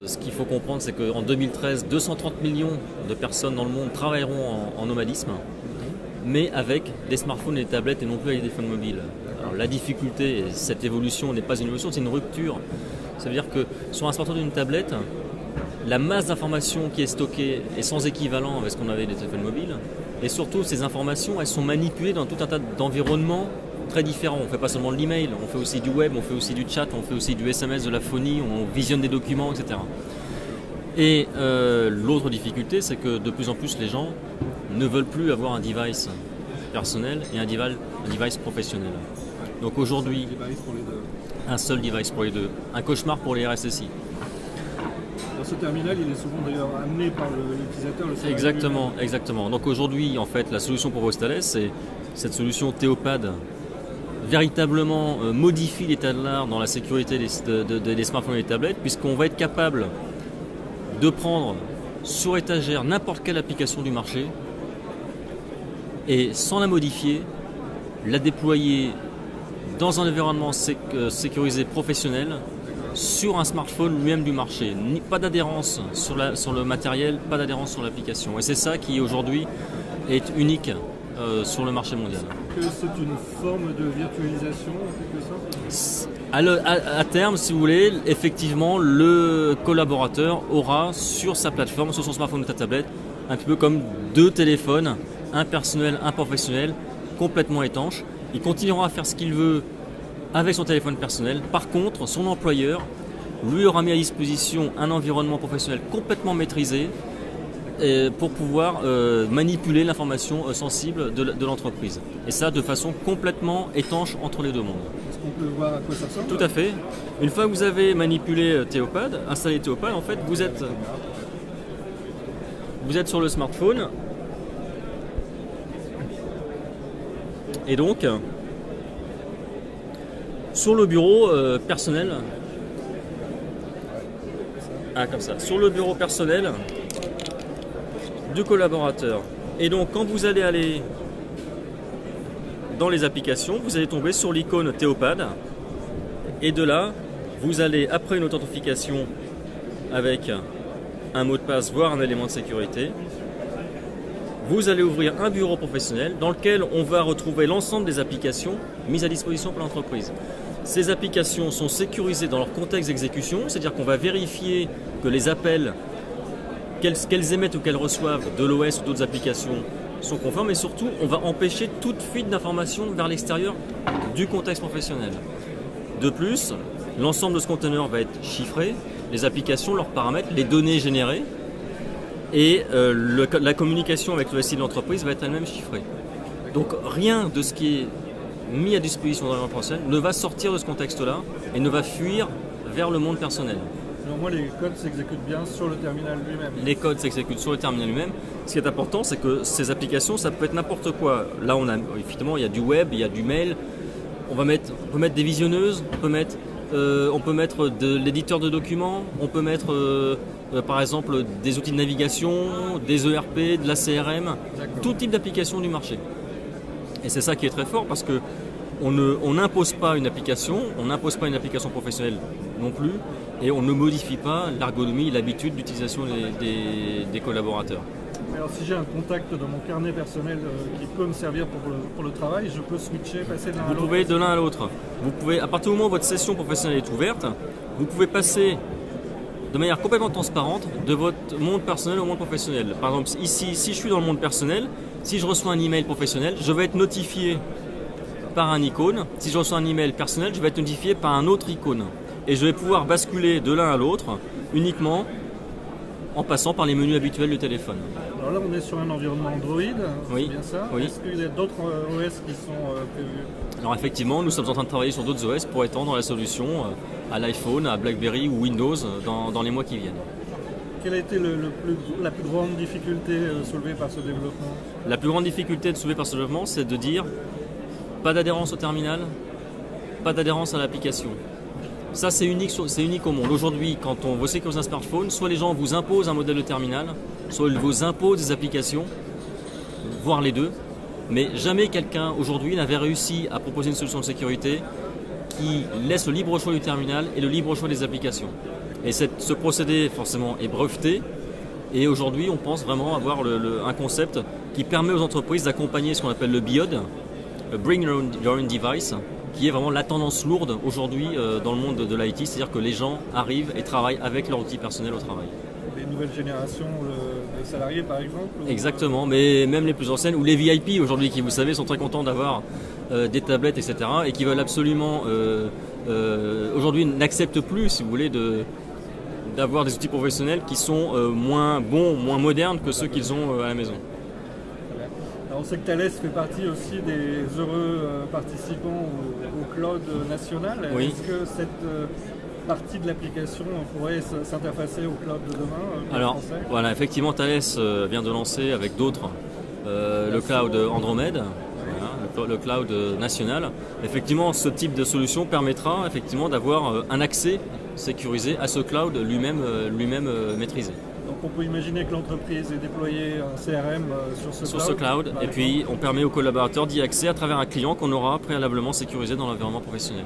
Ce qu'il faut comprendre, c'est qu'en 2013, 230 millions de personnes dans le monde travailleront en nomadisme, mais avec des smartphones et des tablettes et non plus avec des téléphones mobiles. Alors, la difficulté, cette évolution n'est pas une évolution, c'est une rupture. Ça veut dire que sur un smartphone ou une tablette, la masse d'informations qui est stockée est sans équivalent avec ce qu'on avait des téléphones mobiles. Et surtout, ces informations, elles sont manipulées dans tout un tas d'environnements très différents. On ne fait pas seulement de l'email, on fait aussi du web, on fait aussi du chat, on fait aussi du SMS, de la phonie, on visionne des documents, etc. Et l'autre difficulté, c'est que de plus en plus, les gens ne veulent plus avoir un device personnel et un device professionnel. Donc aujourd'hui, un seul device pour les deux. Un cauchemar pour les RSSI. Dans ce terminal, il est souvent d'ailleurs amené par l'utilisateur. Exactement, exactement. Donc aujourd'hui, en fait, la solution pour Vostales, c'est cette solution Théopad véritablement modifie l'état de l'art dans la sécurité des smartphones et des tablettes, puisqu'on va être capable de prendre sur étagère n'importe quelle application du marché et sans la modifier, la déployer dans un environnement sécurisé professionnel sur un smartphone lui-même du marché. Pas d'adhérence sur le matériel, pas d'adhérence sur l'application. Et c'est ça qui aujourd'hui est unique sur le marché mondial. Que c'est une forme de virtualisation en quelque sorte ? À terme, si vous voulez, effectivement, le collaborateur aura sur sa plateforme, sur son smartphone ou sa tablette, un petit peu comme deux téléphones, un personnel, un professionnel, complètement étanches. Il continuera à faire ce qu'il veut avec son téléphone personnel. Par contre, son employeur lui aura mis à disposition un environnement professionnel complètement maîtrisé pour pouvoir manipuler l'information sensible de l'entreprise. Et ça de façon complètement étanche entre les deux mondes. Est-ce qu'on peut voir à quoi ça ressemble ? Tout à fait. Une fois que vous avez manipulé Théopad, installé Théopad, en fait, vous êtes sur le smartphone. Et donc, sur le bureau personnel, comme ça, sur le bureau personnel du collaborateur. Et donc, quand vous allez aller dans les applications, vous allez tomber sur l'icône Théopad. Et de là, vous allez, après une authentification avec un mot de passe, voire un élément de sécurité, vous allez ouvrir un bureau professionnel dans lequel on va retrouver l'ensemble des applications mises à disposition par l'entreprise. Ces applications sont sécurisées dans leur contexte d'exécution, c'est-à-dire qu'on va vérifier que les appels qu'elles émettent ou qu'elles reçoivent de l'OS ou d'autres applications sont conformes, et surtout on va empêcher toute fuite d'informations vers l'extérieur du contexte professionnel. De plus, l'ensemble de ce conteneur va être chiffré, les applications, leurs paramètres, les données générées, et la communication avec le SI de l'entreprise va être elle-même chiffrée. Donc rien de ce qui est mis à disposition dans l'environnement professionnel ne va sortir de ce contexte-là et ne va fuir vers le monde personnel. Néanmoins, les codes s'exécutent bien sur le terminal lui-même. Les codes s'exécutent sur le terminal lui-même. Ce qui est important, c'est que ces applications, ça peut être n'importe quoi. Là, effectivement, il y a du web, il y a du mail. On peut mettre des visionneuses, on peut mettre de l'éditeur de documents, on peut mettre par exemple des outils de navigation, des ERP, de la CRM, tout type d'application du marché. Et c'est ça qui est très fort, parce que on n'impose pas une application, on n'impose pas une application professionnelle non plus, et on ne modifie pas l'ergonomie, l'habitude d'utilisation des collaborateurs. Alors si j'ai un contact dans mon carnet personnel qui peut me servir pour le travail, je peux switcher, passer d'un à l'autre. Vous pouvez de l'un à l'autre. Vous pouvez, à partir du moment où votre session professionnelle est ouverte, vous pouvez passer de manière complètement transparente de votre monde personnel au monde professionnel. Par exemple, ici, si je suis dans le monde personnel, si je reçois un email professionnel, je vais être notifié par un icône. Si je reçois un email personnel, je vais être notifié par un autre icône. Et je vais pouvoir basculer de l'un à l'autre uniquement en passant par les menus habituels du téléphone. Alors là, on est sur un environnement Android, oui, c'est bien ça. Oui. Est-ce qu'il y a d'autres OS qui sont prévus ? Alors effectivement, nous sommes en train de travailler sur d'autres OS pour étendre la solution à l'iPhone, à BlackBerry ou Windows dans les mois qui viennent. Quelle a été la plus grande difficulté soulevée par ce développement ? La plus grande difficulté soulevée par ce développement, c'est de dire pas d'adhérence au terminal, pas d'adhérence à l'application. Ça, c'est unique au monde. Aujourd'hui, quand on veut sécuriser un smartphone, soit les gens vous imposent un modèle de terminal, soit ils vous imposent des applications, voire les deux. Mais jamais quelqu'un aujourd'hui n'avait réussi à proposer une solution de sécurité qui laisse le libre choix du terminal et le libre choix des applications. Et ce procédé, forcément, est breveté. Et aujourd'hui, on pense vraiment avoir un concept qui permet aux entreprises d'accompagner ce qu'on appelle le BIOD, Bring Your Own Device, qui est vraiment la tendance lourde aujourd'hui dans le monde de l'IT, c'est-à-dire que les gens arrivent et travaillent avec leur outil personnel au travail. Les nouvelles générations de salariés, par exemple? Exactement, mais même les plus anciennes, ou les VIP aujourd'hui, qui, vous savez, sont très contents d'avoir des tablettes, etc., et qui veulent absolument, aujourd'hui, n'acceptent plus, si vous voulez, d'avoir des outils professionnels qui sont moins bons, moins modernes que ceux qu'ils ont à la maison. Alors on sait que Thales fait partie aussi des heureux participants au cloud national. Oui. Est-ce que cette partie de l'application pourrait s'interfacer au cloud de demain? Alors voilà, effectivement, Thales vient de lancer avec d'autres le cloud Andromède, voilà, le cloud national. Effectivement, ce type de solution permettra effectivement d'avoir un accès sécurisé à ce cloud lui-même maîtrisé. Donc on peut imaginer que l'entreprise ait déployé un CRM sur ce cloud. Et puis on permet aux collaborateurs d'y accéder à travers un client qu'on aura préalablement sécurisé dans l'environnement professionnel.